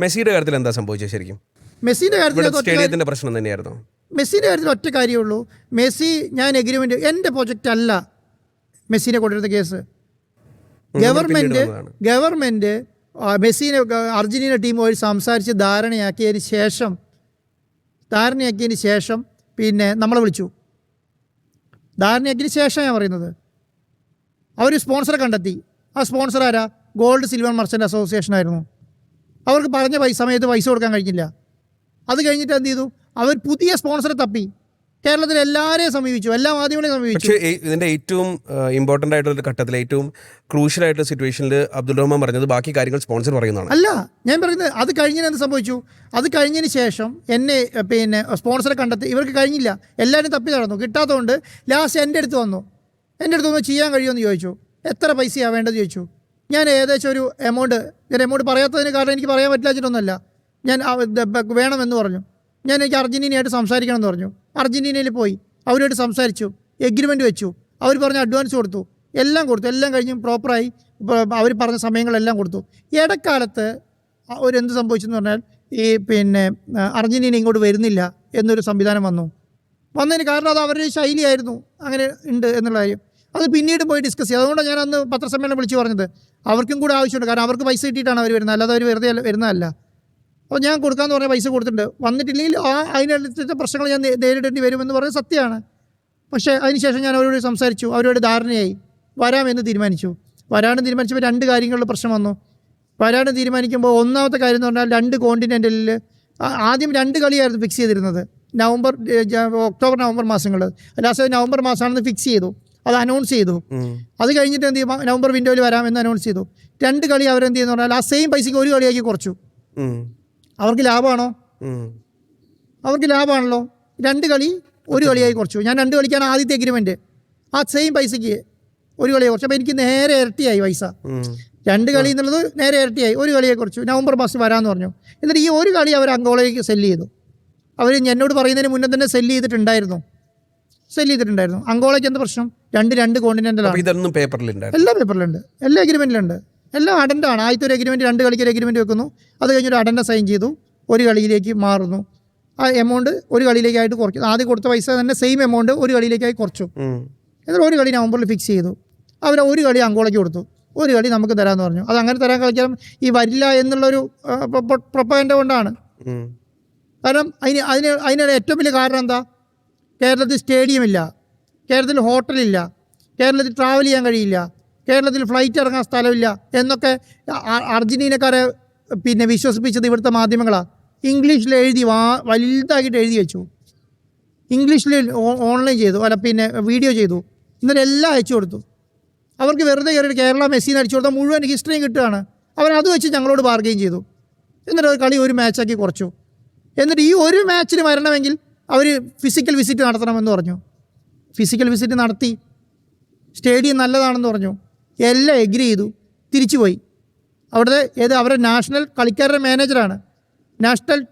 മെസ്സിയുടെ കാര്യത്തിൽ എന്താ സംഭവിച്ചത് ശരിക്കും? മെസ്സിയുടെ കാര്യത്തിൽ സ്റ്റേഡിയത്തിന്റെ പ്രശ്നം തന്നെയായിരുന്നു. മെസ്സിയുടെ കാര്യത്തിൽ ഒറ്റ കാര്യമുള്ളൂ. മെസ്സി ഞാൻ എഗ്രിമെൻ്റ് എൻ്റെ പ്രൊജക്റ്റ് അല്ല മെസ്സിനെ കൊണ്ടിരുന്ന കേസ്. ഗവൺമെൻറ് മെസ്സിനെ അർജന്റീന ടീമുമായി സംസാരിച്ച് ധാരണയാക്കിയതിന് ശേഷം പിന്നെ നമ്മളെ വിളിച്ചു. ധാരണയാക്കിയതിന് ശേഷം ഞാൻ പറയുന്നത് അവർ സ്പോൺസറെ കണ്ടെത്തി. ആ സ്പോൺസർ ആരാ? ഗോൾഡ് സിൽവർ മർച്ചൻ്റ് അസോസിയേഷൻ ആയിരുന്നു. അവർക്ക് പറഞ്ഞ സമയത്ത് പൈസ കൊടുക്കാൻ കഴിഞ്ഞില്ല. അത് കഴിഞ്ഞിട്ട് എന്ത് ചെയ്തു? അവർ പുതിയ സ്പോൺസറെ തപ്പി. കേരളത്തിൽ എല്ലാവരെയും സമീപിച്ചു, എല്ലാ മാധ്യമങ്ങളെയും സമീപിച്ചു. പക്ഷേ ഇതിൻ്റെ ഏറ്റവും ഇമ്പോർട്ടൻ്റ് ആയിട്ടുള്ള ഘട്ടത്തിൽ, ഏറ്റവും ക്രൂഷ്യൽ ആയിട്ടുള്ള സിറ്റുവേഷനിൽ അബ്ദുൾ റഹ്മാൻ പറഞ്ഞത് ബാക്കി കാര്യങ്ങൾ സ്പോൺസർ പറയുന്നതാണ്. അല്ല, ഞാൻ പറയുന്നത് അത് കഴിഞ്ഞതിന് എന്ത് സംഭവിച്ചു? അത് കഴിഞ്ഞതിന് ശേഷം എന്നെ പിന്നെ സ്പോൺസറെ കണ്ടെത്തി. ഇവർക്ക് കഴിഞ്ഞില്ല, എല്ലാവരും തപ്പി നടന്നു, കിട്ടാത്തതുകൊണ്ട് ലാസ്റ്റ് എൻ്റെ അടുത്ത് വന്നു ചെയ്യാൻ കഴിയുമെന്ന് ചോദിച്ചു. എത്ര പൈസയാണ് വേണ്ടത് ചോദിച്ചു. ഞാൻ ഏകദേശം ഒരു എമൗണ്ട് പറയാത്തതിന് കാരണം എനിക്ക് പറയാൻ പറ്റില്ലാച്ചിട്ടൊന്നുമല്ല. ഞാൻ വേണമെന്ന് പറഞ്ഞു. എനിക്ക് അർജന്റീനയായിട്ട് സംസാരിക്കണമെന്ന് പറഞ്ഞു. അർജന്റീനയിൽ പോയി അവരോട് സംസാരിച്ചു, എഗ്രിമെൻ്റ് വെച്ചു. അവർ പറഞ്ഞ അഡ്വാൻസ് കൊടുത്തു, എല്ലാം കഴിഞ്ഞ് പ്രോപ്പറായി അവർ പറഞ്ഞ സമയങ്ങളെല്ലാം കൊടുത്തു. ഇടക്കാലത്ത് എന്ത് സംഭവിച്ചെന്ന് പറഞ്ഞാൽ പിന്നെ അർജന്റീന ഇങ്ങോട്ട് വരുന്നില്ല എന്നൊരു സംവിധാനം വന്നതിന് കാരണം അത് അവരുടെ ശൈലിയായിരുന്നു, അങ്ങനെ ഉണ്ട് എന്നുള്ള കാര്യം. അത് പിന്നീട് പോയി ഡിസ്കസ് ചെയ്യും. അതുകൊണ്ടാണ് ഞാൻ അന്ന് പത്രസമ്മേളനം വിളിച്ച് പറഞ്ഞത് അവർക്കും കൂടെ ആവശ്യമുണ്ട്. കാരണം അവർക്ക് പൈസ കിട്ടിയിട്ടാണ് അവർ വരുന്നത്, അല്ലാതെ അവർ വെറുതെ വരുന്നതല്ല. അപ്പോൾ ഞാൻ കൊടുക്കാമെന്ന് പറഞ്ഞാൽ പൈസ കൊടുത്തിട്ടുണ്ട്. വന്നിട്ടില്ലെങ്കിൽ അതിനടുത്ത പ്രശ്നങ്ങൾ ഞാൻ നേരിടേണ്ടി വരുമെന്ന് പറഞ്ഞത് സത്യമാണ്. പക്ഷേ അതിനുശേഷം ഞാൻ അവരോട് സംസാരിച്ചു, അവരോട് ധാരണയായി വരാമെന്ന് തീരുമാനിച്ചു. വരാനും തീരുമാനിച്ചപ്പോൾ രണ്ട് കാര്യങ്ങളിൽ പ്രശ്നം വന്നു. വരാനും തീരുമാനിക്കുമ്പോൾ ഒന്നാമത്തെ കാര്യം എന്ന് പറഞ്ഞാൽ 2 കോണ്ടിനെൻ്റലിൽ ആദ്യം 2 കളിയായിരുന്നു ഫിക്സ് ചെയ്തിരുന്നത്. ഒക്ടോബർ നവംബർ മാസങ്ങൾ. ലാസ്റ്റ് നവംബർ മാസമാണെന്ന് ഫിക്സ് ചെയ്തു, അത് അനൗൺസ് ചെയ്തു. അത് കഴിഞ്ഞിട്ട് എന്ത് ചെയ്യും, നവംബർ വിൻഡോയിൽ വരാമെന്ന് അനൗൺസ് ചെയ്തു. 2 കളി അവരെന്ത് ചെയ്യുന്നു പറഞ്ഞാൽ ആ സെയിം പൈസയ്ക്ക് 1 കളിയാക്കി കുറച്ചു. അവർക്ക് ലാഭമാണോ? അവർക്ക് ലാഭമാണല്ലോ. 2 കളി 1 കളിയായി കുറച്ചു. ഞാൻ 2 കളിക്കാണ് ആദ്യത്തെ എഗ്രിമെൻറ്റ്. ആ സെയിം പൈസയ്ക്ക് 1 കളിയായി കുറച്ചു. അപ്പോൾ എനിക്ക് നേരെ ഇരട്ടിയായി പൈസ. 2 കളി എന്നുള്ളത് നേരെ ഇരട്ടിയായി. 1 കളിയെ കുറച്ചു. നവംബർ മാസം വരാമെന്ന് പറഞ്ഞു. എന്നിട്ട് ഈ 1 കളി അവർ അങ്കോളയ്ക്ക് സെല്ല് ചെയ്തു. അവർ എന്നോട് പറയുന്നതിന് മുന്നേ തന്നെ സെല്ല് ചെയ്തിട്ടുണ്ടായിരുന്നു. അങ്കോളയ്ക്ക് എന്ത് പ്രശ്നം? 2 കോണ്ടിനെൻ്റലാണ്. എല്ലാ പേപ്പറിലുണ്ട്, എല്ലാ എഗ്രിമെൻറ്റിലുണ്ട്, എല്ലാം അഡൻ്റാണ്. ആദ്യത്തെ ഒരു എഗ്രിമെൻറ്റ് 2 കളിക്ക് ഒരു എഗ്രിമെൻറ്റ് വെക്കുന്നു. അത് കഴിഞ്ഞൊരു അഡൻ്റ സൈൻ ചെയ്തു, 1 കളിയിലേക്ക് മാറുന്നു. ആ എമൗണ്ട് 1 കളിയിലേക്കായിട്ട് കുറയ്ക്കും. ആദ്യം കൊടുത്ത പൈസ തന്നെ സെയിം എമൗണ്ട് 1 കളിയിലേക്കായി കുറച്ചു. എന്നിട്ട് 1 കളി നവംബറിൽ ഫിക്സ് ചെയ്തു. അവർ 1 കളി അങ്കോളയ്ക്ക് കൊടുത്തു, 1 കളി നമുക്ക് തരാമെന്ന് പറഞ്ഞു. അത് അങ്ങനെ തരാൻ കളിക്കാൻ വരില്ല എന്നുള്ളൊരു പ്രൊപ്പഗൻഡ കൊണ്ടാണ്. കാരണം അതിന് ഏറ്റവും വലിയ കാരണം എന്താ? കേരളത്തിൽ സ്റ്റേഡിയമില്ല, കേരളത്തിൽ ഹോട്ടലില്ല, കേരളത്തിൽ ട്രാവൽ ചെയ്യാൻ കഴിയില്ല, കേരളത്തിൽ ഫ്ലൈറ്റ് ഇറങ്ങാൻ സ്ഥലമില്ല എന്നൊക്കെ അർജന്റീനക്കാരെ പിന്നെ വിശ്വസിപ്പിച്ചത് ഇവിടുത്തെ മാധ്യമങ്ങളാണ്. ഇംഗ്ലീഷിൽ വലുതാക്കിയിട്ട് എഴുതി വെച്ചു, ഇംഗ്ലീഷിൽ ഓൺലൈൻ ചെയ്തു, പിന്നെ വീഡിയോ ചെയ്തു, എന്നിട്ട് എല്ലാം അയച്ചു കൊടുത്തു. അവർക്ക് വെറുതെ കയറിയിട്ട് കേരള മെസ്സിന്ന് അടിച്ചു കൊടുത്താൽ മുഴുവൻ ഹിസ്റ്ററിയും കിട്ടുകയാണ്. അവരത് വെച്ച് ഞങ്ങളോട് ബാർഗെയിൻ ചെയ്തു. എന്നിട്ട് കളി 1 മാച്ചാക്കി കുറച്ചു. എന്നിട്ട് ഈ 1 മാച്ചിന് വരണമെങ്കിൽ അവർ ഫിസിക്കൽ വിസിറ്റ് നടത്തണമെന്ന് പറഞ്ഞു. ഫിസിക്കൽ വിസിറ്റ് നടത്തി, സ്റ്റേഡിയം നല്ലതാണെന്ന് പറഞ്ഞു, എല്ലാം എഗ്രി ചെയ്തു, തിരിച്ചുപോയി. അവിടുത്തെ അവരുടെ നാഷണൽ കളിക്കാരുടെ മാനേജറാണ്,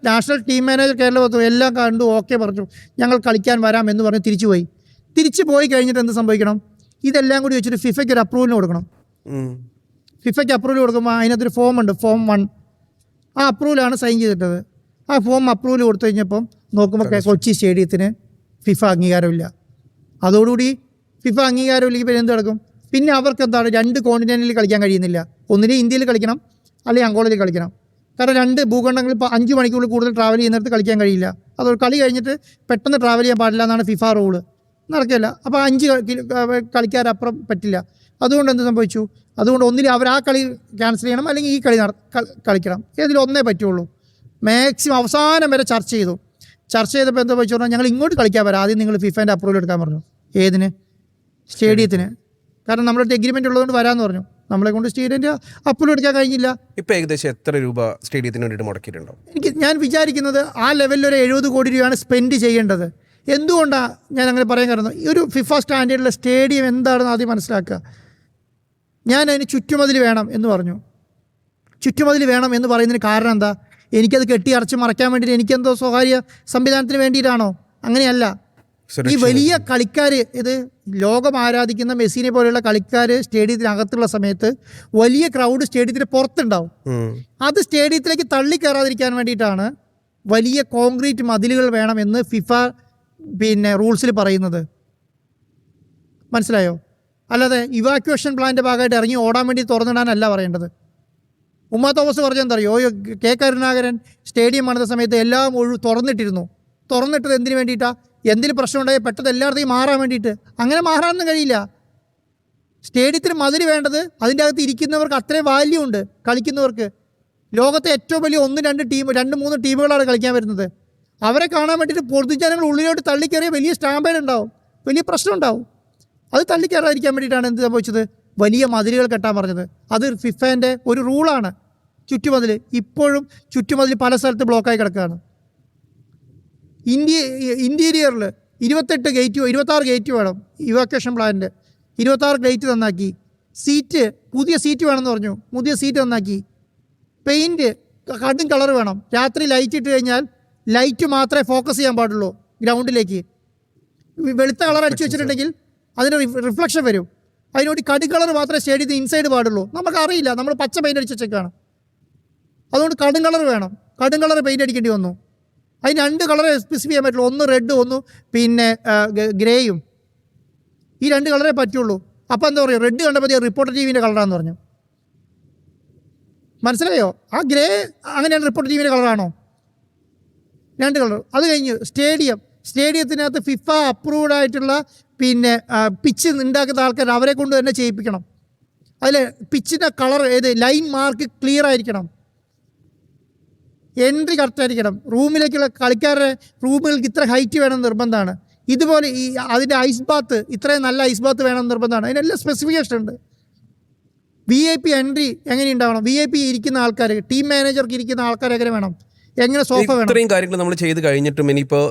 നാഷണൽ ടീം മാനേജർ കേരളത്തിൽ എല്ലാം കണ്ടു, ഓക്കെ പറഞ്ഞു, ഞങ്ങൾ കളിക്കാൻ വരാമെന്ന് പറഞ്ഞ് തിരിച്ചു പോയി കഴിഞ്ഞിട്ട് എന്ത് സംഭവിക്കണം? ഇതെല്ലാം കൂടി വെച്ചിട്ട് ഫിഫയ്ക്ക് ഒരു അപ്രൂവലിന് കൊടുക്കണം. ഫിഫയ്ക്ക് അപ്രൂവൽ കൊടുക്കുമ്പോൾ അതിനകത്തൊരു ഫോമുണ്ട്, ഫോം 1. ആ അപ്രൂവലാണ് സൈൻ ചെയ്തിട്ടത്. ആ ഫോം അപ്രൂവൽ കൊടുത്തു കഴിഞ്ഞപ്പം നോക്കുമ്പോൾ കൊച്ചി സ്റ്റേഡിയത്തിന് ഫിഫ അംഗീകാരമില്ല. അതോടുകൂടി ഫിഫ അംഗീകാരമില്ലെങ്കിൽ പിന്നെ എന്ത് നടക്കും? പിന്നെ അവർക്ക് എന്താണ്, 2 കോണ്ടിനെൻ്റിൽ കളിക്കാൻ കഴിയുന്നില്ല. ഒന്നിൽ ഇന്ത്യയിൽ കളിക്കണം, അല്ലെങ്കിൽ അങ്കോളയിൽ കളിക്കണം. കാരണം 2 ഭൂഖണ്ഡങ്ങളിൽ ഇപ്പോൾ 5 മണിക്കൂറിൽ കൂടുതൽ ട്രാവൽ ചെയ്യുന്നിടത്ത് കളിക്കാൻ കഴിയില്ല. അതൊരു കളി കഴിഞ്ഞിട്ട് പെട്ടെന്ന് ട്രാവൽ ചെയ്യാൻ പാടില്ല എന്നാണ് ഫിഫ റൂള്. നടക്കില്ല. അപ്പോൾ 5 കളിക്കാരപ്പുറം പറ്റില്ല. അതുകൊണ്ട് എന്ത് സംഭവിച്ചു? അതുകൊണ്ട് ഒന്നിൽ അവർ ആ കളി ക്യാൻസൽ ചെയ്യണം, അല്ലെങ്കിൽ ഈ കളി കളിക്കണം. ഒന്നേ പറ്റുള്ളൂ. മാക്സിമം അവസാനം വരെ ചർച്ച ചെയ്തപ്പോൾ എന്താ വെച്ചു പറഞ്ഞാൽ ഞങ്ങൾ ഇങ്ങോട്ട് കളിക്കാൻ വരാം, ആദ്യം നിങ്ങൾ ഫിഫേൻ്റെ അപ്രൂവൽ എടുക്കാൻ പറഞ്ഞു. ഏതിന്? സ്റ്റേഡിയത്തിന്. കാരണം നമ്മുടെ എഗ്രിമെൻ്റ് ഉള്ളതുകൊണ്ട് വരാമെന്ന് പറഞ്ഞു. നമ്മളെ കൊണ്ട് സ്റ്റേഡിയത്തിൻ്റെ അപ്രൂവൽ എടുക്കാൻ കഴിഞ്ഞില്ല. ഇപ്പോൾ ഏകദേശം എത്ര രൂപ സ്റ്റേഡിയത്തിന് വേണ്ടിയിട്ട് മുടക്കിയിട്ടുണ്ടോ? ഞാൻ വിചാരിക്കുന്നത് ആ ലെവലിൽ ഒരു 70 കോടി രൂപയാണ് സ്പെൻഡ് ചെയ്യേണ്ടത്. എന്തുകൊണ്ടാണ് ഞാൻ അങ്ങനെ പറയാൻ കാരണം, ഈ ഒരു ഫിഫ സ്റ്റാൻഡേർഡിലെ സ്റ്റേഡിയം എന്താണെന്ന് ആദ്യം മനസ്സിലാക്കുക. ഞാൻ അതിന് ചുറ്റുമതിൽ വേണം എന്ന് പറഞ്ഞു. ചുറ്റുമതിൽ വേണം എന്ന് പറയുന്നതിന് കാരണം എന്താ? എനിക്കത് കെട്ടി അടച്ച് മറയ്ക്കാൻ വേണ്ടിയിട്ട് എനിക്കെന്തോ സ്വകാര്യ സംവിധാനത്തിന് വേണ്ടിയിട്ടാണോ? അങ്ങനെയല്ല. ഈ വലിയ കളിക്കാർ, ഇത് ലോകം ആരാധിക്കുന്ന മെസ്സിനെ പോലെയുള്ള കളിക്കാർ സ്റ്റേഡിയത്തിനകത്തുള്ള സമയത്ത് വലിയ ക്രൗഡ് സ്റ്റേഡിയത്തിന് പുറത്തുണ്ടാവും. അത് സ്റ്റേഡിയത്തിലേക്ക് തള്ളിക്കയറാതിരിക്കാൻ വേണ്ടിയിട്ടാണ് വലിയ കോൺക്രീറ്റ് മതിലുകൾ വേണമെന്ന് ഫിഫ റൂൾസിൽ പറയുന്നത്. മനസ്സിലായോ? അല്ലാതെ ഇവാക്യുവേഷൻ പ്ലാൻ്റെ ഭാഗമായിട്ട് ഇറങ്ങി ഓടാൻ വേണ്ടി തുറന്നിടാനല്ല പറയേണ്ടത്. ഉമ്മാ തോമസ് പറഞ്ഞെന്തറിയോ, കെ കരുണാകരൻ സ്റ്റേഡിയം പണിത സമയത്ത് എല്ലാം തുറന്നിട്ടത് എന്തിനു വേണ്ടിയിട്ടാണ്? എന്തിന് പ്രശ്നമുണ്ടായി പെട്ടെന്ന് എല്ലായിടത്തേക്കും മാറാൻ വേണ്ടിയിട്ട്. അങ്ങനെ മാറാനൊന്നും കഴിയില്ല. സ്റ്റേഡിയത്തിന് മതിൽ വേണ്ടത് അതിൻ്റെ അകത്ത് ഇരിക്കുന്നവർക്ക് അത്രയും വാല്യൂ ഉണ്ട്. കളിക്കുന്നവർക്ക് ലോകത്തെ ഏറ്റവും വലിയ 2-3 ടീമുകളാണ് കളിക്കാൻ വരുന്നത്. അവരെ കാണാൻ വേണ്ടിയിട്ട് പൊതുജനങ്ങൾ ഉള്ളിലോട്ട് തള്ളിക്കയറിയ വലിയ സ്റ്റാമ്പേഡ് ഉണ്ടാവും, വലിയ പ്രശ്നം ഉണ്ടാവും. അത് തള്ളിക്കയറാതിരിക്കാൻ വേണ്ടിയിട്ടാണ് എന്ത് സംഭവിച്ചത്? വലിയ മതിലുകൾ കെട്ടാൻ പറഞ്ഞത്. അത് ഫിഫേൻ്റെ ഒരു റൂളാണ്. ചുറ്റുമതിൽ ഇപ്പോഴും ചുറ്റുമതിൽ പല സ്ഥലത്ത് ബ്ലോക്കായി കിടക്കുകയാണ്. ഇൻറ്റീരിയറിൽ 26 ഗേറ്റ് വേണം ഇവാക്വേഷൻ പ്ലാനിൻ്റെ. 26 ഗേറ്റ് നന്നാക്കി. പുതിയ സീറ്റ് വേണമെന്ന് പറഞ്ഞു, പുതിയ സീറ്റ് നന്നാക്കി. പെയിൻറ്റ് കടും കളർ വേണം. രാത്രി ലൈറ്റ് ഇട്ട് കഴിഞ്ഞാൽ ലൈറ്റ് മാത്രമേ ഫോക്കസ് ചെയ്യാൻ പാടുള്ളൂ ഗ്രൗണ്ടിലേക്ക്. വെളുത്ത കളർ അടിച്ചു വെച്ചിട്ടുണ്ടെങ്കിൽ അതിന് റിഫ്ലക്ഷൻ വരും. അതിനോട് കടും കളർ മാത്രമേ സ്റ്റേഡിയത്തിന് ഇൻസൈഡ് പാടുള്ളൂ. നമുക്കറിയില്ല, നമ്മൾ പച്ച പെയിൻ്റ് അടിച്ച് വെച്ചേക്കാണ്. അതുകൊണ്ട് കടും കളർ വേണം. കടും കളർ പെയിൻ്റ് അടിക്കേണ്ടി വന്നു. അതിന് 2 കളറേ സ്പെസിഫൈ ചെയ്യാൻ പറ്റുള്ളൂ. ഒന്ന് റെഡ്, ഒന്ന് ഗ്രേയും. ഈ 2 കളറേ പറ്റുള്ളൂ. അപ്പോൾ എന്താ പറയുക, റെഡ് കണ്ടപ്പോൾ റിപ്പോർട്ടർ ടിവിൻ്റെ കളറാണെന്ന് പറഞ്ഞു. മനസ്സിലായോ? ആ ഗ്രേ അങ്ങനെയാണ് റിപ്പോർട്ടർ ടിവിൻ്റെ കളറാണോ? 2 കളർ. അത് കഴിഞ്ഞ് സ്റ്റേഡിയത്തിനകത്ത് ഫിഫ അപ്രൂവ്ഡ് ആയിട്ടുള്ള പിച്ച് ഉണ്ടാക്കുന്ന ആൾക്കാർ അവരെ കൊണ്ട് തന്നെ ചെയ്യിപ്പിക്കണം. അതിൽ പിച്ചിൻ്റെ കളർ ലൈൻ മാർക്ക് ക്ലിയർ ആയിരിക്കണം. എൻട്രി കറക്റ്റായിരിക്കണം. റൂമിലേക്കുള്ള കളിക്കാരുടെ റൂമുകൾക്ക് ഇത്ര ഹൈറ്റ് വേണം നിർബന്ധമാണ്. ഇതുപോലെ അതിൻ്റെ ഐസ് ബാത്ത് ഇത്രയും നല്ല ഐസ് ബാത്ത് വേണം നിർബന്ധമാണ്. അതിനെല്ലാം സ്പെസിഫിക്കേഷൻ ഉണ്ട്. VIP എൻട്രി എങ്ങനെ ഉണ്ടാവണം? VIP ഇരിക്കുന്ന ആൾക്കാർ, ടീം മാനേജർക്ക് ഇരിക്കുന്ന ആൾക്കാർ എങ്ങനെ വേണം? എങ്ങനെ സോഫ വേണം? ഇത്രയും കാര്യങ്ങൾ നമ്മൾ ചെയ്ത് കഴിഞ്ഞിട്ടും ഇനിയിപ്പോൾ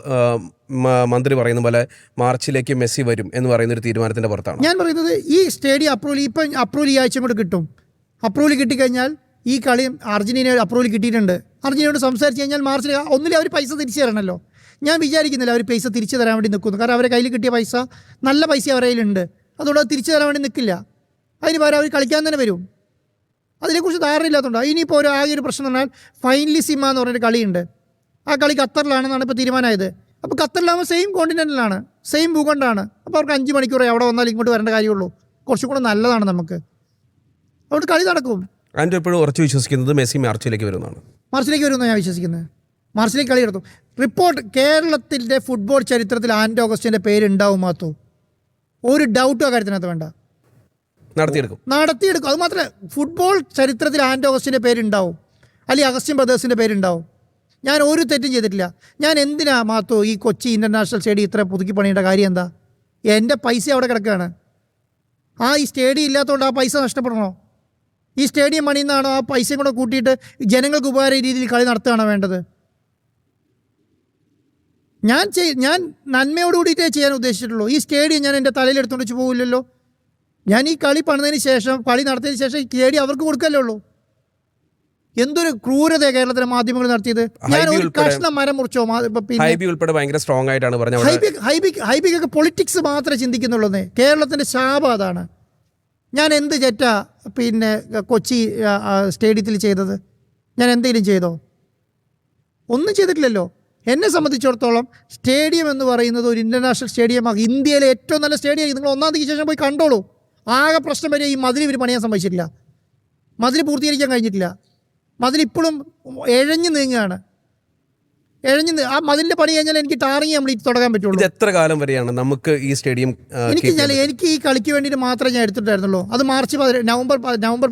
മന്ത്രി പറയുന്ന പോലെ മാർച്ചിലേക്ക് മെസ്സി വരും എന്ന് പറയുന്ന ഒരു തീരുമാനത്തിൻ്റെ പുറത്താണ് ഞാൻ പറയുന്നത്. ഈ സ്റ്റേഡിയം അപ്രൂവൽ ഈ ആഴ്ച കൂടെ കിട്ടും. അപ്രൂവൽ കിട്ടിക്കഴിഞ്ഞാൽ ഈ കളി അർജന്റീന അപ്രൂവൽ കിട്ടിയിട്ടുണ്ട്. അർജന്റീനയോട് സംസാരിച്ച് കഴിഞ്ഞാൽ മാർച്ചിൽ ഒന്നിലും അവർ പൈസ തിരിച്ചു തരണമല്ലോ. ഞാൻ വിചാരിക്കുന്നില്ല അവർ പൈസ തിരിച്ചു തരാൻ വേണ്ടി നിൽക്കുന്നു. കാരണം അവരെ കയ്യിൽ കിട്ടിയ പൈസ, നല്ല പൈസ അവരുടെ കയ്യിലുണ്ട്. അതുകൊണ്ട് അത് തിരിച്ചു തരാൻ വേണ്ടി നിൽക്കില്ല. അതിന് പകരം അവർ കളിക്കാൻ തന്നെ വരും. അതിനെക്കുറിച്ച് ധാരണയില്ലാത്തതുകൊണ്ട്. ഇനിയിപ്പോൾ ആകെ ഒരു പ്രശ്നം എന്ന് പറഞ്ഞാൽ ഫൈനലിസിമ എന്ന് പറഞ്ഞൊരു കളിയുണ്ട്. ആ കളി ഖത്തറിലാണെന്നാണ് ഇപ്പോൾ തീരുമാനമായത്. അപ്പോൾ ഖത്തറിലാകുമ്പോൾ സെയിം കോണ്ടിനെൻ്റിലാണ്, സെയിം ഭൂഖണ്ഡമാണ്. അപ്പോൾ അവർക്ക് 5 മണിക്കൂറേ അവിടെ വന്നാൽ ഇങ്ങോട്ട് വരേണ്ട കാര്യമുള്ളൂ. കുറച്ചും കൂടെ നല്ലതാണ് നമുക്ക്. അതുകൊണ്ട് കളി നടക്കും. ആൻഡ് എപ്പോഴും ഉറച്ചു വിശ്വസിക്കുന്നത് മെസ്സി മാർച്ചിലേക്ക് വരുന്നതാണ്. മാർച്ചിലേക്ക് വരുമെന്നാണ് ഞാൻ വിശ്വസിക്കുന്നത്. മാർച്ചിലേക്ക് കളി നടത്തും. റിപ്പോർട്ട് കേരളത്തിൻ്റെ ഫുട്ബോൾ ചരിത്രത്തിൽ ആൻഡോ അഗസ്റ്റിൻ്റെ പേരുണ്ടാവും മാത്തു. ഒരു ഡൗട്ടും ആ കാര്യത്തിനകത്ത് വേണ്ട. നടത്തിയെടുക്കും. അത് മാത്രമല്ല, ഫുട്ബോൾ ചരിത്രത്തിൽ ആൻഡോ അഗസ്റ്റിൻ്റെ പേരുണ്ടാവും, അല്ലെങ്കിൽ അഗസ്റ്റിൻ ബ്രദേഴ്സിൻ്റെ പേരുണ്ടാവും. ഞാൻ ഒരു തെറ്റും ചെയ്തിട്ടില്ല. ഞാൻ എന്തിനാ മാത്തോ ഈ കൊച്ചി ഇൻ്റർനാഷണൽ സ്റ്റേഡിയം ഇത്ര പുതുക്കി പണിയേണ്ട കാര്യം എന്താ? എൻ്റെ പൈസ അവിടെ കിടക്കുകയാണ്. ഈ സ്റ്റേഡിയം ഇല്ലാത്തതുകൊണ്ട് ആ പൈസ നഷ്ടപ്പെടണോ? ഈ സ്റ്റേഡിയം പണിയുന്നതാണോ? ആ പൈസയും കൂടെ കൂട്ടിയിട്ട് ജനങ്ങൾക്ക് ഉപകാര രീതിയിൽ കളി നടത്തുകയാണോ വേണ്ടത്? ഞാൻ നന്മയോട് കൂടിയിട്ടേ ചെയ്യാൻ ഉദ്ദേശിച്ചിട്ടുള്ളൂ. ഈ സ്റ്റേഡിയം ഞാൻ എൻ്റെ തലയിൽ എടുത്തുകൊണ്ട് വെച്ച് പോകില്ലല്ലോ. ഞാൻ ഈ കളി പണിതതിന് ശേഷം, കളി നടത്തിയതിന് ശേഷം ഈ സ്റ്റേഡിയം അവർക്ക് കൊടുക്കല്ലേ ഉള്ളൂ. എന്തൊരു ക്രൂരത കേരളത്തിലെ മാധ്യമങ്ങൾ നടത്തിയത്. ഞാൻ ഒരു കഷ്ണം മരം മുറിച്ചോ? ഹൈബിക്കൊക്കെ പൊളിറ്റിക്സ് മാത്രമേ ചിന്തിക്കുന്നുള്ളൂ. കേരളത്തിൻ്റെ ശാപം അതാണ്. ഞാൻ എന്ത് തെറ്റാ കൊച്ചി സ്റ്റേഡിയത്തിൽ ചെയ്തത്? ഞാൻ എന്തെങ്കിലും ചെയ്തോ? ഒന്നും ചെയ്തിട്ടില്ലല്ലോ. എന്നെ സംബന്ധിച്ചിടത്തോളം സ്റ്റേഡിയം എന്ന് പറയുന്നത് ഒരു ഇൻ്റർനാഷണൽ സ്റ്റേഡിയമാണ്. ഇന്ത്യയിലെ ഏറ്റവും നല്ല സ്റ്റേഡിയം. നിങ്ങൾ 1-ാം തീയതിക്ക് ശേഷം പോയി കണ്ടോളൂ. ആകെ പ്രശ്നം വരെ ഈ മതിൽ ഇവർ പണിയാൻ സമ്മതിച്ചിട്ടില്ല. മതിൽ പൂർത്തീകരിക്കാൻ കഴിഞ്ഞിട്ടില്ല. മതിലിപ്പോഴും എഴഞ്ഞു നീങ്ങുകയാണ്. ആ മതിലിൻ്റെ പണി കഴിഞ്ഞാൽ എനിക്ക് ടാറിങ് കംപ്ലീറ്റ് തുടങ്ങാൻ പറ്റുള്ളൂ. എത്ര കാലം വരെയാണ് നമുക്ക് ഈ സ്റ്റേഡിയം? എനിക്ക് ഈ കളിക്ക് വേണ്ടിയിട്ട് മാത്രമേ ഞാൻ എടുത്തിട്ടായിരുന്നുള്ളൂ. അത് നവംബർ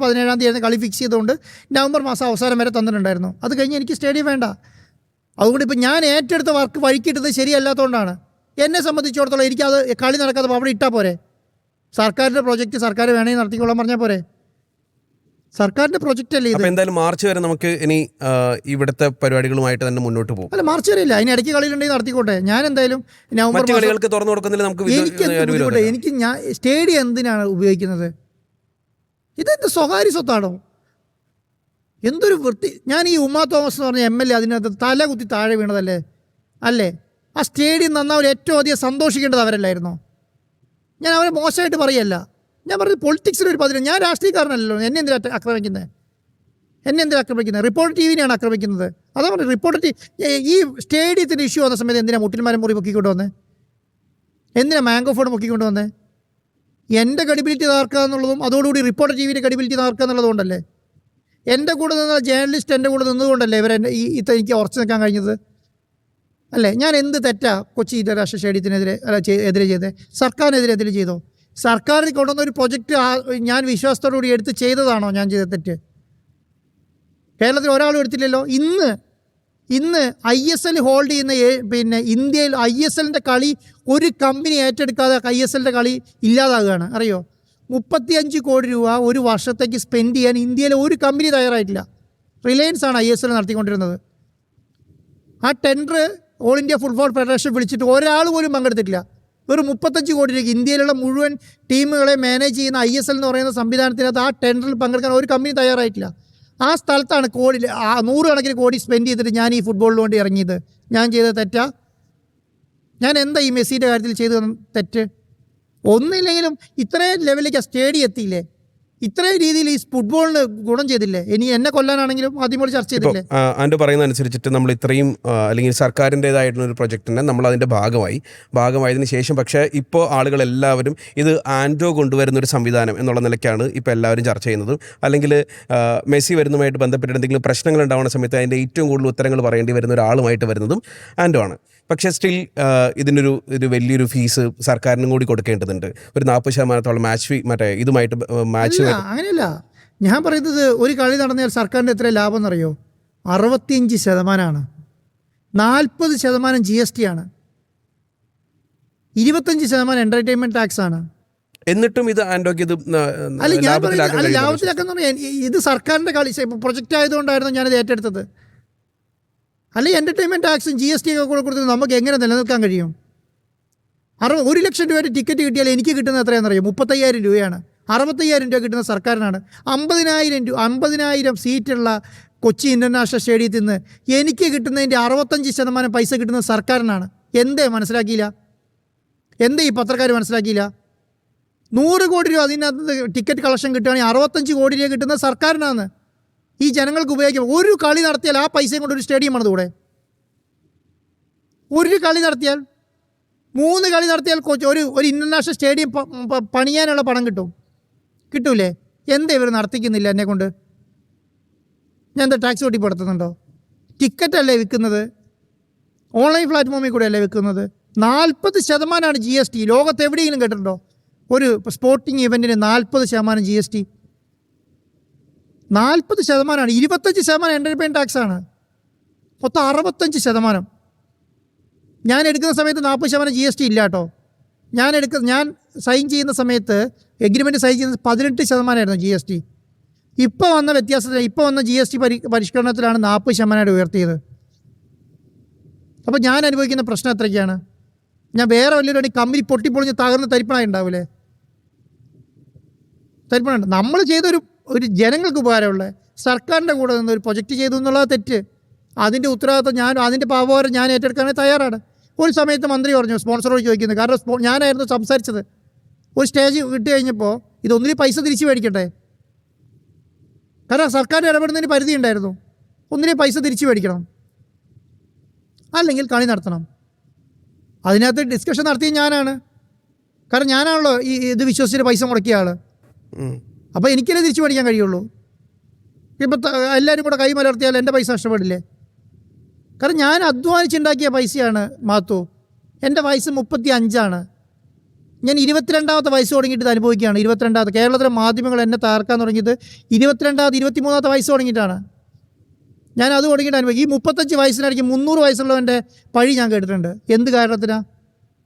17-ാം തീയതി കളി ഫിക്സ് ചെയ്തുകൊണ്ട് നവംബർ മാസം അവസാനം വരെ തന്നിട്ടുണ്ടായിരുന്നു. അത് കഴിഞ്ഞ് എനിക്ക് സ്റ്റേഡിയം വേണ്ട. അതുകൊണ്ട് ഇപ്പോൾ ഞാൻ ഏറ്റെടുത്ത വർക്ക് വഴിക്കിട്ടത് ശരിയല്ലാത്തതുകൊണ്ടാണ്. എന്നെ സംബന്ധിച്ചിടത്തോളം എനിക്കത് കളി നടക്കാതെ അവിടെ ഇട്ടാൽ പോരെ? സർക്കാരിൻ്റെ പ്രോജക്റ്റ് സർക്കാർ വേണമെങ്കിൽ നടത്തിക്കൊള്ളാൻ പറഞ്ഞാൽ പോരെ? സർക്കാരിൻ്റെ പ്രൊജക്റ്റ് അല്ലേ ഇത്? എന്തായാലും മാർച്ച് വരെ നമുക്ക് ഇനി ഇവിടുത്തെ പരിപാടികളുമായിട്ട് തന്നെ മുന്നോട്ട് പോകും. അല്ല, മാർച്ച് വരെ ഇല്ല. അതിന് ഇടയ്ക്ക് കളിയിലുണ്ടെങ്കിൽ നടത്തിക്കോട്ടെ. ഞാൻ എന്തായാലും നവംബർ കളികൾക്ക് തുറന്നു കൊടുക്കുന്നില്ല. എനിക്ക് ഞാൻ സ്റ്റേഡിയം എന്തിനാണ് ഉപയോഗിക്കുന്നത്? ഇതെന്ത് സ്വകാര്യ സ്വത്താണോ? എന്തൊരു വൃത്തി. ഞാൻ ഈ ഉമ്മാ തോമസ് എന്ന് പറഞ്ഞ MLA അതിനകത്ത് തല കുത്തി താഴെ വീണതല്ലേ? അല്ലേ? ആ സ്റ്റേഡിയം നന്നാവില്ല ഏറ്റവും അധികം സന്തോഷിക്കേണ്ടത് അവരല്ലായിരുന്നോ? ഞാൻ അവരെ മോശമായിട്ട് പറയല്ല, ഞാൻ പറഞ്ഞത് പൊളിറ്റിക്സിലൊരു പതിന്. ഞാൻ രാഷ്ട്രീയക്കാരനല്ലല്ലോ, എന്നെ എന്തിനാ ആക്രമിക്കുന്നത്? റിപ്പോർട്ടർ ടി വിനെയാണ് ആക്രമിക്കുന്നത്. അതാ പറഞ്ഞത്, റിപ്പോർട്ടർ ഈ സ്റ്റേഡിയത്തിൻ്റെ ഇഷ്യൂ വന്ന സമയത്ത് എന്തിനാണ് മുട്ടിൽമരം മുറി പൊക്കിക്കൊണ്ട് വന്നത്? എന്തിനാണ് മാംഗോ ഫോൺ പൊക്കിക്കൊണ്ട് വന്നത്? എൻ്റെ ക്രെഡിബിലിറ്റി തകർക്കുക എന്നുള്ളതും അതോടുകൂടി റിപ്പോർട്ടർ ടി വിയുടെ ക്രെഡിബിലിറ്റി തകർക്കുക എന്നുള്ളതുകൊണ്ടല്ലേ? എൻ്റെ കൂടെ നിന്ന ജേർണലിസ്റ്റ് എൻ്റെ കൂടെ നിന്നതുകൊണ്ടല്ലേ എനിക്ക് ഉറച്ചു നിൽക്കാൻ കഴിഞ്ഞത് അല്ലേ? ഞാൻ എന്ത് തെറ്റാ കൊച്ചി ഇന്റർനാഷണൽ സ്റ്റേഡിയത്തിനെതിരെ എതിരെ ചെയ്തത്? സർക്കാരിനെതിരെ എതിരെ ചെയ്തോ? സർക്കാരിൽ കൊണ്ടുവന്ന ഒരു പ്രൊജക്റ്റ് ഞാൻ വിശ്വാസത്തോടുകൂടി എടുത്ത് ചെയ്തതാണോ ഞാൻ ചെയ്ത തെറ്റ്? കേരളത്തിൽ ഒരാളും എടുത്തില്ലല്ലോ. ഇന്ന് ISL ഹോൾഡ് ചെയ്യുന്ന ഇന്ത്യയിൽ ISLൻ്റെ കളി ഒരു കമ്പനി ഏറ്റെടുക്കാതെ ISLൻ്റെ കളി ഇല്ലാതാകുകയാണ്. അറിയോ? 35 കോടി രൂപ ഒരു വർഷത്തേക്ക് സ്പെൻഡ് ചെയ്യാൻ ഇന്ത്യയിലെ ഒരു കമ്പനി തയ്യാറായിട്ടില്ല. റിലയൻസ് ആണ് ISL നടത്തിക്കൊണ്ടിരുന്നത്. ആ tender all India football federation വിളിച്ചിട്ട് ഒരാൾ പോലും പങ്കെടുത്തിട്ടില്ല. വെറും 35 കോടി രൂപ ഇന്ത്യയിലുള്ള മുഴുവൻ ടീമുകളെ മാനേജ് ചെയ്യുന്ന ISL എന്ന് പറയുന്ന സംവിധാനത്തിനകത്ത് ആ ടെൻഡറിൽ പങ്കെടുക്കാൻ ഒരു കമ്പനി തയ്യാറായിട്ടില്ല. ആ സ്ഥലത്താണ് 100 കണക്കിന് കോടി സ്പെൻഡ് ചെയ്തിട്ട് ഞാൻ ഈ ഫുട്ബോളിന് വേണ്ടി ഇറങ്ങിയത്. ഞാൻ ചെയ്ത തെറ്റാ? ഞാൻ എന്താ ഈ മെസ്സിയുടെ കാര്യത്തിൽ ചെയ്ത തെറ്റ്? ഒന്നില്ലെങ്കിലും ഇത്രയും ലെവലിലേക്ക് ആ സ്റ്റേഡിയം എത്തിയില്ലേ? ഇത്രയും രീതിയിൽ ഈ ഫുട്ബോളിന് ഗുണം ചെയ്തില്ലേ? ഇനി എന്നെ കൊല്ലാനാണെങ്കിലും ആദ്യമോട് ചർച്ച ചെയ്തില്ലേ? ആൻഡോ പറയുന്ന അനുസരിച്ചിട്ട് നമ്മൾ ഇത്രയും അല്ലെങ്കിൽ സർക്കാരിൻ്റെതായിട്ടുള്ള ഒരു പ്രൊജക്റ്റിനെ നമ്മൾ അതിൻ്റെ ഭാഗമായതിനു ശേഷം പക്ഷേ ഇപ്പോൾ ആളുകളെല്ലാവരും ഇത് ആൻഡോ കൊണ്ടുവരുന്ന ഒരു സംവിധാനം എന്നുള്ള നിലയ്ക്കാണ് ഇപ്പോൾ എല്ലാവരും ചർച്ച ചെയ്യുന്നതും. അല്ലെങ്കിൽ മെസ്സി വരുന്നതുമായിട്ട് ബന്ധപ്പെട്ട് എന്തെങ്കിലും പ്രശ്നങ്ങൾ ഉണ്ടാവുന്ന സമയത്ത് അതിൻ്റെ ഏറ്റവും കൂടുതൽ ഉത്തരങ്ങൾ പറയേണ്ടി വരുന്ന ഒരാളുമായിട്ട് വരുന്നതും ആൻഡോ ആണ്. പക്ഷേ സ്റ്റിൽ ഇതിനൊരു വലിയൊരു ഫീസ് സർക്കാരിനും കൂടി കൊടുക്കേണ്ടതുണ്ട്. ഒരു 40% മാച്ച് ഫീ ഇതുമായിട്ട് മാച്ച്. അങ്ങനെയല്ല ഞാൻ പറയുന്നത്. ഒരു കളി നടന്നാൽ സർക്കാരിൻ്റെ എത്ര ലാഭം എന്നറിയോ? 65%. 40% GST ആണ്, 25% എൻ്റർടൈൻമെൻറ്റ് ടാക്സ് ആണ്. എന്നിട്ടും ഇത് ആൻഡോക്ക് ഇത് ലാഭത്തിലാക്കുന്ന പറഞ്ഞാൽ ഇത് സർക്കാരിൻ്റെ കളി പ്രൊജക്റ്റ് ആയതുകൊണ്ടായിരുന്നു ഞാനിത് ഏറ്റെടുത്തത്. അല്ലെങ്കിൽ എൻ്റർടൈൻമെൻറ്റ് ടാക്സും GST ഒക്കെ കൂടെ കൊടുത്തിട്ട് നമുക്ക് എങ്ങനെ നിലനിൽക്കാൻ കഴിയും? 1 ലക്ഷം രൂപയുടെ ടിക്കറ്റ് കിട്ടിയാൽ എനിക്ക് കിട്ടുന്നത് എത്രയാണെന്നറിയോ? 35,000 രൂപയാണ്. 65,000 രൂപ കിട്ടുന്ന സർക്കാരിനാണ്. 50,000 സീറ്റുള്ള കൊച്ചി ഇൻ്റർനാഷണൽ സ്റ്റേഡിയത്തിൽ നിന്ന് എനിക്ക് കിട്ടുന്നതിൻ്റെ 65% പൈസ കിട്ടുന്നത് സർക്കാരിനാണ്. എന്തേ മനസ്സിലാക്കിയില്ല? എന്തേ ഈ പത്രക്കാർ മനസ്സിലാക്കിയില്ല? 100 കോടി രൂപ അതിനകത്ത് ടിക്കറ്റ് കളക്ഷൻ കിട്ടുകയാണെങ്കിൽ 65 കോടി രൂപ കിട്ടുന്നത് സർക്കാരിനാണ്. ഈ ജനങ്ങൾക്ക് ഉപയോഗിക്കും. ഒരു കളി നടത്തിയാൽ ആ പൈസയും കൊണ്ട് ഒരു സ്റ്റേഡിയമാണ് കൂടെ. ഒരു കളി നടത്തിയാൽ 3 കളി നടത്തിയാൽ ഒരു ഇൻ്റർനാഷണൽ സ്റ്റേഡിയം പണിയാനുള്ള പണം കിട്ടൂലേ? എന്താ ഇവർ നടത്തിക്കുന്നില്ല എന്നെ കൊണ്ട്? ഞാൻ എന്താ ടാക്സ് വെട്ടിപ്പെടുത്തുന്നുണ്ടോ? ടിക്കറ്റല്ലേ വിൽക്കുന്നത്? ഓൺലൈൻ പ്ലാറ്റ്ഫോമിൽ കൂടെ അല്ലേ വിൽക്കുന്നത്? 40% GST. ലോകത്ത് എവിടെയെങ്കിലും കേട്ടിട്ടുണ്ടോ ഒരു സ്പോർട്ടിങ് ഇവൻറ്റിന് 40% GST? 40%. 25% എൻ്റർടൈൻമെൻറ്റ് ടാക്സ് ആണ്. മൊത്തം 65%. ഞാൻ എടുക്കുന്ന സമയത്ത് 40% GST ഇല്ല കേട്ടോ. ഞാൻ സൈൻ ചെയ്യുന്ന സമയത്ത് എഗ്രിമെൻറ്റ് സൈൻ ചെയ്യുന്നത് 18% GST. ഇപ്പോൾ വന്ന വ്യത്യാസത്തിൽ ഇപ്പോൾ വന്ന GST പരിഷ്കരണത്തിലാണ് 40% ഉയർത്തിയത്. അപ്പോൾ ഞാൻ അനുഭവിക്കുന്ന പ്രശ്നം എത്രയ്ക്കാണ്? ഞാൻ വേറെ വലിയൊരു കമ്പനി പൊട്ടിപ്പൊളിഞ്ഞ് തകർന്ന് തരിപ്പണായി ഉണ്ടാവില്ലേ? തരിപ്പണുണ്ട്. നമ്മൾ ചെയ്തൊരു ജനങ്ങൾക്ക് ഉപകാരമുള്ള സർക്കാരിൻ്റെ കൂടെ നിന്ന് ഒരു പ്രൊജക്റ്റ് ചെയ്തു എന്നുള്ളത് തെറ്റ്. അതിൻ്റെ ഉത്തരവാദിത്വം അതിൻ്റെ പാവോരം ഞാൻ ഏറ്റെടുക്കാനായി തയ്യാറാണ്. ഒരു സമയത്ത് മന്ത്രി പറഞ്ഞു സ്പോൺസറോട് ചോദിക്കുന്നത്. കാരണം ഞാനായിരുന്നു സംസാരിച്ചത്. ഒരു സ്റ്റേജ് വിട്ട് കഴിഞ്ഞപ്പോൾ ഇതൊന്നിൽ പൈസ തിരിച്ച് മേടിക്കട്ടെ. കാരണം സർക്കാർ ഇടപെടുന്നതിന് പരിധി ഉണ്ടായിരുന്നു. ഒന്നിലെ പൈസ തിരിച്ച് മേടിക്കണം, അല്ലെങ്കിൽ കളി നടത്തണം. അതിനകത്ത് ഡിസ്കഷൻ നടത്തിയത് ഞാനാണ്. കാരണം ഞാനാണല്ലോ ഇത് വിശ്വസിച്ചിട്ട് പൈസ മുടക്കിയ ആൾ. അപ്പോൾ എനിക്കല്ലേ തിരിച്ചു മേടിക്കാൻ കഴിയുള്ളൂ. ഇപ്പം എല്ലാവരും കൂടെ കൈ മലർത്തിയാൽ എൻ്റെ പൈസ നഷ്ടപ്പെടില്ലേ? കാരണം ഞാൻ അധ്വാനിച്ചുണ്ടാക്കിയ പൈസയാണ് മാത്തു. എൻ്റെ വയസ്സ് 35. ഞാൻ 22ാമത്തെ വയസ്സ് തുടങ്ങിയിട്ട് ഇത് അനുഭവിക്കുകയാണ്. 22ാമത്തെ കേരളത്തിലെ മാധ്യമങ്ങൾ എന്നെ തകർക്കാൻ തുടങ്ങിയത് 22ാമത്തെ 23ാമത്തെ വയസ്സ് തുടങ്ങിയിട്ടാണ്. ഞാൻ അത് തുടങ്ങിയിട്ട് അനുഭവിക്കും. ഈ 35 വയസ്സിനിടയ്ക്ക് 300 വയസ്സുള്ളവൻ്റെ പഴി ഞാൻ കേട്ടിട്ടുണ്ട്. എന്ത് കാരണത്തിനാണ്?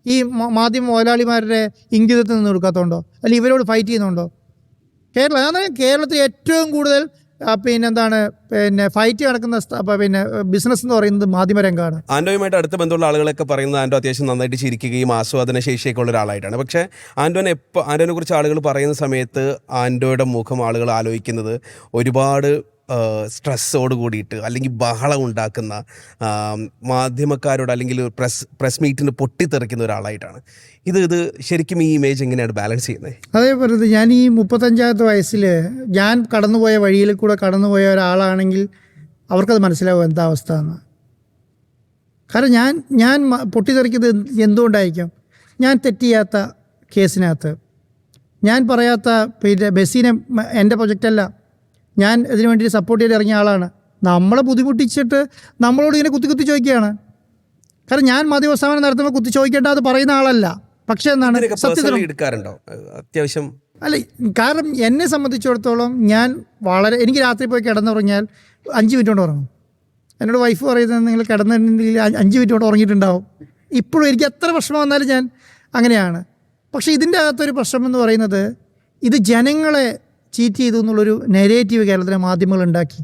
ഈ മാധ്യമ മുതലാളിമാരുടെ ഇംഗിതത്തിൽ നിന്ന് കൊടുക്കാത്തതുകൊണ്ടോ, അല്ലെങ്കിൽ ഇവരോട് ഫൈറ്റ് ചെയ്യുന്നുണ്ടോ? കേരളത്തിൽ ഏറ്റവും കൂടുതൽ ഫൈറ്റ് നടക്കുന്ന ബിസിനസ് എന്ന് പറയുന്നത് മാധ്യമരംഗമാണ്. ആൻഡോയുമായിട്ട് അടുത്ത ബന്ധമുള്ള ആളുകളൊക്കെ പറയുന്നത് ആൻഡോ അത്യാവശ്യം നന്നായിട്ട് ചിരിക്കുകയും ആസ്വാദന ശേഷിയൊക്കെ ഉള്ള ഒരാളായിട്ടാണ്. പക്ഷേ ആൻഡോനെ കുറിച്ച് ആളുകൾ പറയുന്ന സമയത്ത് ആൻഡോയുടെ മുഖം ആളുകൾ ആലോചിക്കുന്നത് ഒരുപാട് സ്ട്രെസ്സോട് കൂടിയിട്ട് അല്ലെങ്കിൽ ബഹളം ഉണ്ടാക്കുന്ന മാധ്യമക്കാരോട് അല്ലെങ്കിൽ പ്രസ് മീറ്റിന് പൊട്ടിത്തെറിക്കുന്ന ഒരാളായിട്ടാണ്. ഇത് ശരിക്കും ഈ ഇമേജ് എങ്ങനെയാണ് ബാലൻസ് ചെയ്യുന്നത്? അതേപോലെ ഞാൻ ഈ 35ാമത്തെ വയസ്സിൽ ഞാൻ കടന്നുപോയ വഴിയിൽ കൂടെ കടന്നുപോയ ഒരാളാണെങ്കിൽ അവർക്കത് മനസ്സിലാവും എന്താ അവസ്ഥ എന്ന്. കാരണം ഞാൻ പൊട്ടിത്തെറിക്കുന്നത് എന്തുകൊണ്ടായിരിക്കും? ഞാൻ തെറ്റിയാത്ത കേസിനകത്ത്, ഞാൻ പറയാത്ത പിന്നെ ബസ്സിനെ എൻ്റെ പ്രൊജക്റ്റല്ല, ഞാൻ ഇതിനു വേണ്ടി സപ്പോർട്ട് ചെയ്ത് ഇറങ്ങിയ ആളാണ്. നമ്മളെ ബുദ്ധിമുട്ടിച്ചിട്ട് നമ്മളോട് ഇങ്ങനെ കുത്തി ചോദിക്കുകയാണ്. കാരണം ഞാൻ മദ്യപ്രസ്ഥാനം നടത്തുമ്പോൾ കുത്തി ചോദിക്കേണ്ട അത് പറയുന്ന ആളല്ല. പക്ഷേ എന്താണ് സത്യത്തിൽ എടുക്കാറുണ്ടോ അത്യാവശ്യം? അല്ല, കാരണം എന്നെ സംബന്ധിച്ചിടത്തോളം എനിക്ക് രാത്രി പോയി കിടന്നുറങ്ങിയാൽ 5 മിനിറ്റ് കൊണ്ട് ഉറങ്ങും. എന്നോട് വൈഫ് പറയുന്നത് നിങ്ങൾ കിടന്നിട്ടുണ്ടെങ്കിൽ 5 മിനിറ്റ് കൊണ്ട് ഉറങ്ങിയിട്ടുണ്ടാവും. ഇപ്പോഴും എനിക്ക് എത്ര പ്രശ്നം വന്നാലും ഞാൻ അങ്ങനെയാണ്. പക്ഷേ ഇതിൻ്റെ അകത്തൊരു പ്രശ്നം എന്ന് പറയുന്നത് ഇത് ജനങ്ങളെ ചീറ്റ് ചെയ്തു എന്നുള്ളൊരു നെഗറ്റീവ് കേരളത്തിലെ മാധ്യമങ്ങൾ ഉണ്ടാക്കി.